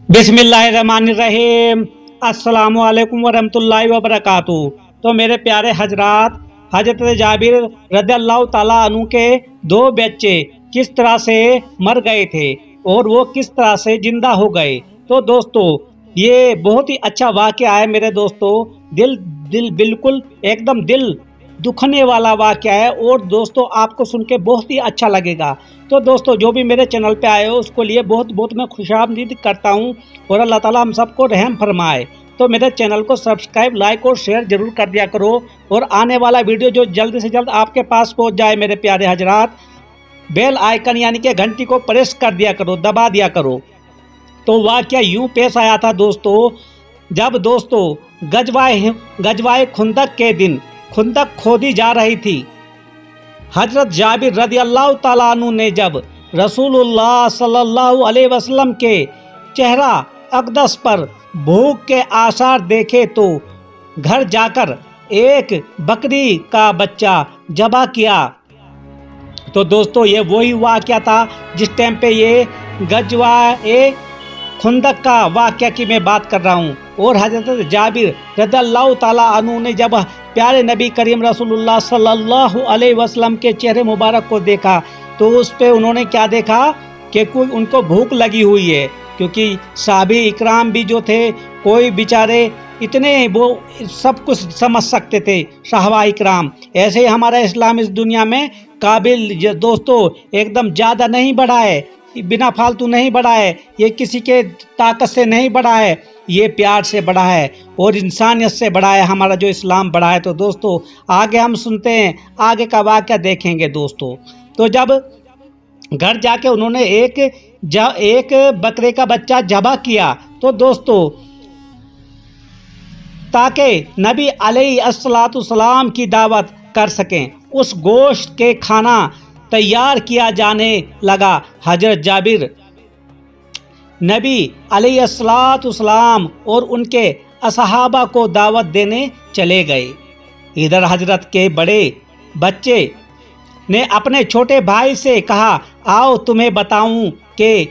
बिस्मिल्लाहिर्रहमानिर्रहीम। अस्सलामुअलैकुम वरहमतुल्लाहि वबरकातुहू। तो मेरे प्यारे हजरात, हजरत जाबिर रज़ियल्लाहु ताला अन्हु के दो बच्चे किस तरह से मर गए थे और वो किस तरह से जिंदा हो गए। तो दोस्तों, ये बहुत ही अच्छा वाक़या है मेरे दोस्तों। दिल दिल बिल्कुल एकदम दिल दुखने वाला वाक़या है और दोस्तों आपको सुन के बहुत ही अच्छा लगेगा। तो दोस्तों, जो भी मेरे चैनल पे आए हो उसको लिए बहुत बहुत मैं खुशामदीद करता हूँ और अल्लाह ताला हम सबको रहम फरमाए। तो मेरे चैनल को सब्सक्राइब, लाइक और शेयर जरूर कर दिया करो और आने वाला वीडियो जो जल्द से जल्द आपके पास पहुँच जाए मेरे प्यारे हजरात, बेल आइकन यानी कि घंटी को प्रेस कर दिया करो, दबा दिया करो। तो वाक़या यूँ पेश आया था दोस्तों, जब दोस्तों गजवाए खुंदक के दिन खुंदक खोदी जा रही थी। हजरत जाबिर रज़ियल्लाहु ताला अन्हु ने जब रसूलुल्लाह सल्लल्लाहु अलैहि वसल्लम के चेहरा अक़दस पर भूख के आसार देखे तो घर जाकर एक बकरी का बच्चा ज़बह किया। तो दोस्तों, ये वही वाक़या था जिस टाइम पे ये गजवाए खुंदक का वाक़या की मैं बात कर रहा हूँ। और हज़रत जाबिर रज़ियल्लाहु ताला अन्हु ने जब प्यारे नबी करीम रसूलुल्लाह सल्लल्लाहु अलैहि वसल्लम के चेहरे मुबारक को देखा तो उस पे उन्होंने क्या देखा कि कोई उनको भूख लगी हुई है, क्योंकि साहबी इकराम भी जो थे कोई बेचारे इतने वो सब कुछ समझ सकते थे। साहबा इकराम ऐसे ही हमारा इस्लाम इस दुनिया में काबिल दोस्तों एकदम ज़्यादा नहीं बढ़ा है, बिना फालतू नहीं बढ़ा है, ये किसी के ताकत से नहीं बढ़ा है, ये प्यार से बढ़ा है और इंसानियत से बढ़ा है हमारा जो इस्लाम बढ़ा है। तो दोस्तों आगे हम सुनते हैं, आगे का वाक़या देखेंगे दोस्तों। तो जब घर जाके उन्होंने एक बकरे का बच्चा ज़बह किया तो दोस्तों ताकि नबी अलैहिस्सलाम की दावत कर सकें, उस गोश्त के खाना तैयार किया जाने लगा। हजरत जाबिर नबी अलैहिस्सलाम और उनके असहाबा को दावत देने चले गए। इधर हजरत के बड़े बच्चे ने अपने छोटे भाई से कहा, आओ तुम्हें बताऊं कि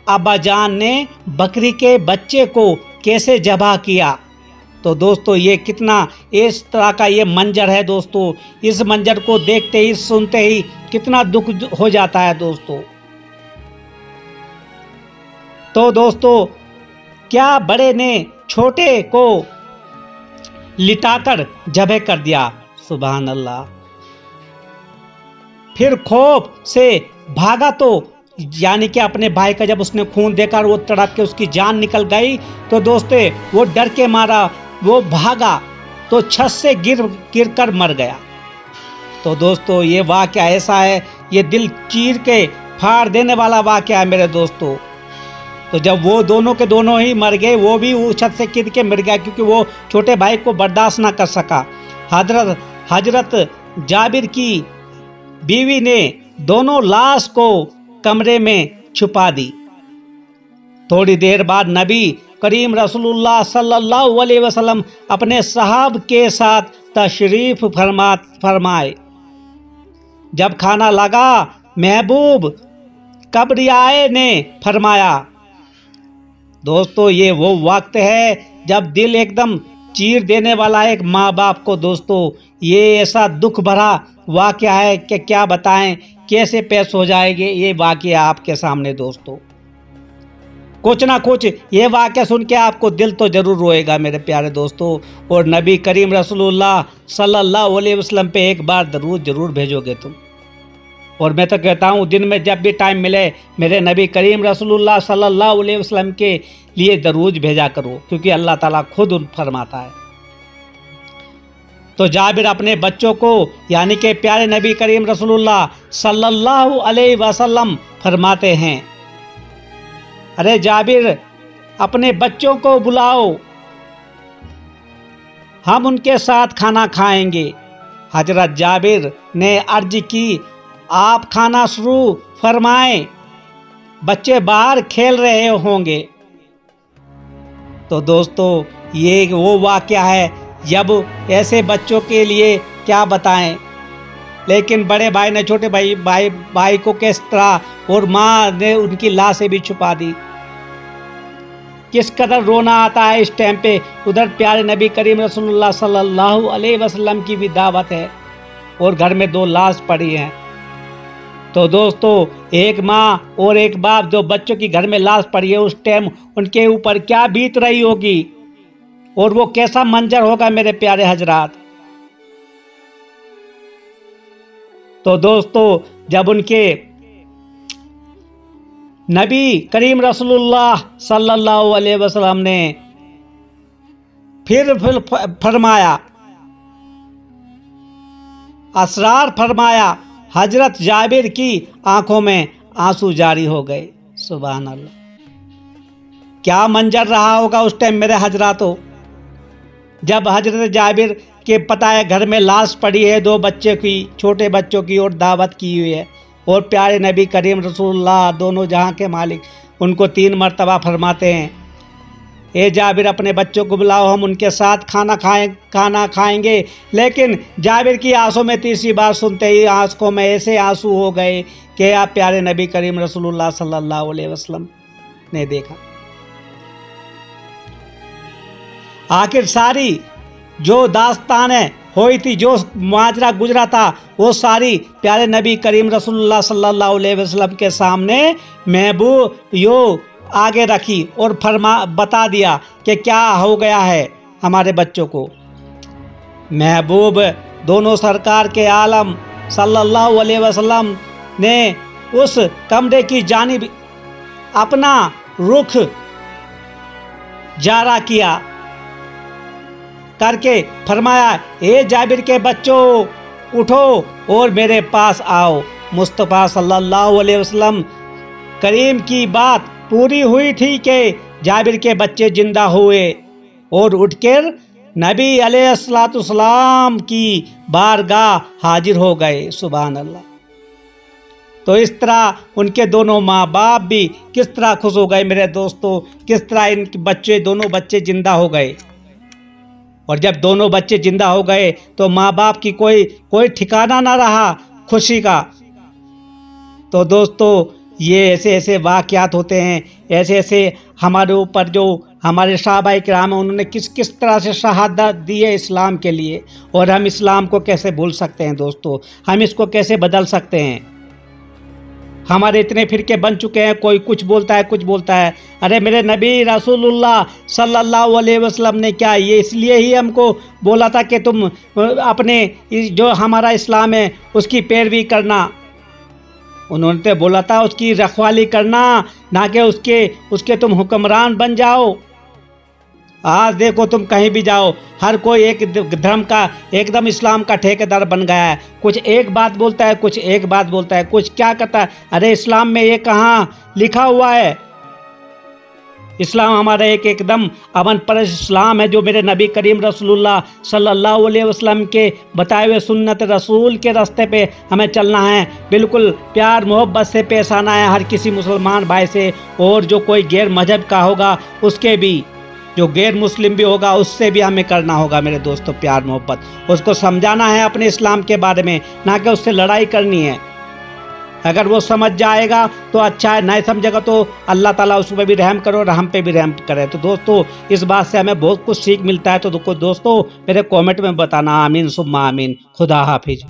अब्बा जान ने बकरी के बच्चे को कैसे ज़बह किया। तो दोस्तों ये कितना इस तरह का ये मंजर है दोस्तों, इस मंजर को देखते ही सुनते ही कितना दुख हो जाता है दोस्तों। तो दोस्तों क्या बड़े ने छोटे को लिटाकर ज़बह कर दिया, सुभान अल्लाह। फिर खौफ से भागा तो यानी कि अपने भाई का जब उसने खून देखा और वो तड़प के उसकी जान निकल गई तो दोस्तों वो डर के मारा वो भागा तो छत से गिर कर मर गया। तो दोस्तों ये वाक़या ऐसा है, ये दिल चीर के फाड़ देने वाला वाक़या है मेरे दोस्तों। तो जब वो दोनों के दोनों ही मर गए, वो भी उस छत से गिर के मर गया क्योंकि वो छोटे भाई को बर्दाश्त ना कर सका। हजरत जाबिर की बीवी ने दोनों लाश को कमरे में छुपा दी। थोड़ी देर बाद नबी करीम रसूलुल्लाह सल्लल्लाहु अलैहि वसल्लम अपने साहब के साथ तशरीफ़ फरमाए। जब खाना लगा, महबूब कब आए ने फरमाया। दोस्तों ये वो वक्त है जब दिल एकदम चीर देने वाला एक माँ बाप को दोस्तों ये ऐसा दुख भरा वाक़या है कि क्या बताएं, कैसे पेश हो जाएंगे ये वाक़या आपके सामने दोस्तों। कुछ ना कुछ ये वाक़या सुन के आपको दिल तो ज़रूर रोएगा मेरे प्यारे दोस्तों। और नबी करीम रसूलुल्लाह सल्लल्लाहु अलैहि वसल्लम पे एक बार दरूद ज़रूर भेजोगे तुम। और मैं तो कहता हूँ दिन में जब भी टाइम मिले मेरे नबी करीम रसूलुल्लाह सल्लल्लाहु अलैहि वसल्लम के लिए दरूद भेजा करो, क्योंकि अल्लाह ताला खुद फरमाता है। तो जाबिर अपने बच्चों को यानी कि प्यारे नबी करीम रसूलुल्लाह सल्लल्लाहु अलैहि वसल्लम फरमाते हैं, अरे जाबिर अपने बच्चों को बुलाओ, हम उनके साथ खाना खाएंगे। हजरत जाबिर ने अर्ज की, आप खाना शुरू फरमाएं, बच्चे बाहर खेल रहे होंगे। तो दोस्तों ये वो वाक़या है जब ऐसे बच्चों के लिए क्या बताएं, लेकिन बड़े भाई ने छोटे भाई को किस तरह और माँ ने उनकी लाशें भी छुपा दी। किस कदर रोना आता है इस टाइम पे। उधर प्यारे नबी करीम रसूलुल्लाह सल्लल्लाहु अलैहि वसल्लम की भी दावत है और घर में 2 लाश पड़ी हैं। तो दोस्तों, एक माँ और एक बाप जो बच्चों की घर में लाश पड़ी है, उस टाइम उनके ऊपर क्या बीत रही होगी और वो कैसा मंजर होगा मेरे प्यारे हजरात। तो दोस्तों, जब उनके नबी करीम रसूलुल्लाह सल्लल्लाहु अलैहि वसल्लम ने फिर फरमाया, असरार फरमाया, हजरत जाबिर की आंखों में आंसू जारी हो गए। सुभान अल्लाह, क्या मंजर रहा होगा उस टाइम मेरे हजरातों, जब हजरत जाबिर के पता है घर में लाश पड़ी है 2 बच्चे की, छोटे बच्चों की, और दावत की हुई है, और प्यारे नबी करीम रसूलुल्लाह दोनों जहां के मालिक उनको 3 मरतबा फरमाते हैं, ए जाबिर अपने बच्चों को बुलाओ, हम उनके साथ खाना खाएंगे। लेकिन जाबिर की आंखों में तीसरी बार सुनते ही आंखों में ऐसे आंसू हो गए कि आप प्यारे नबी करीम रसूलुल्लाह सल्लल्लाहु अलैहि वसल्लम ने देखा। आखिर सारी जो दास्तानें हुई थी, जो माजरा गुजरा था, वो सारी प्यारे नबी करीम रसूलुल्लाह सल्लल्लाहु अलैहि वसल्लम के सामने महबूब यो आगे रखी और बता दिया कि क्या हो गया है हमारे बच्चों को। महबूब दोनों सरकार के आलम सल्लल्लाहु अलैहि वसल्लम ने उस कमरे की जानिब अपना रुख जारा किया करके फरमाया, ए जाबिर के बच्चों, उठो और मेरे पास आओ। मुस्तफ़ा सल्लल्लाहु अलैहि वसल्लम करीम की बात पूरी हुई थी कि जाबिर के बच्चे जिंदा हुए और उठकर नबी अलैहिस्सलाम की बारगाह हाजिर हो गए। सुभान अल्लाह। तो इस तरह उनके दोनों माँ बाप भी किस तरह खुश हो गए मेरे दोस्तों, किस तरह इन बच्चे दोनों बच्चे जिंदा हो गए। और जब दोनों बच्चे जिंदा हो गए तो माँ बाप की कोई ठिकाना ना रहा खुशी का। तो दोस्तों, ये ऐसे ऐसे वाक़यात होते हैं, ऐसे ऐसे हमारे ऊपर जो हमारे सहाबाए किराम हैं, उन्होंने किस किस तरह से शहादत दी है इस्लाम के लिए, और हम इस्लाम को कैसे भूल सकते हैं दोस्तों, हम इसको कैसे बदल सकते हैं। हमारे इतने फिरके बन चुके हैं, कोई कुछ बोलता है कुछ बोलता है। अरे मेरे नबी रसूलुल्लाह सल्लल्लाहु अलैहि वसल्लम ने क्या ये इसलिए ही हमको बोला था कि तुम अपने जो हमारा इस्लाम है उसकी पैरवी करना। उन्होंने तो बोला था उसकी रखवाली करना, ना कि उसके तुम हुक्मरान बन जाओ। आज देखो तुम कहीं भी जाओ, हर कोई एक धर्म का एकदम इस्लाम का ठेकेदार बन गया है। कुछ एक बात बोलता है, कुछ एक बात बोलता है, कुछ क्या करता है। अरे इस्लाम में ये कहाँ लिखा हुआ है। इस्लाम हमारा एकदम अमन परस्त इस्लाम है, जो मेरे नबी करीम रसूलुल्लाह सल्लल्लाहु अलैहि वसल्लम के बताए हुए सुन्नत रसूल के रास्ते पे हमें चलना है। बिल्कुल प्यार मोहब्बत से पेश आना है हर किसी मुसलमान भाई से, और जो कोई गैर मजहब का होगा उसके भी, जो गैर मुस्लिम भी होगा उससे भी हमें करना होगा मेरे दोस्तों प्यार मोहब्बत। उसको समझाना है अपने इस्लाम के बारे में, ना कि उससे लड़ाई करनी है। अगर वो समझ जाएगा तो अच्छा है, नहीं समझेगा तो अल्लाह ताला उस पर भी रहम करो और हम पे भी रहम करे। तो दोस्तों, इस बात से हमें बहुत कुछ सीख मिलता है। तो दोस्तों, मेरे कमेंट में बताना। आमीन सुम्मा आमीन। खुदा हाफिज।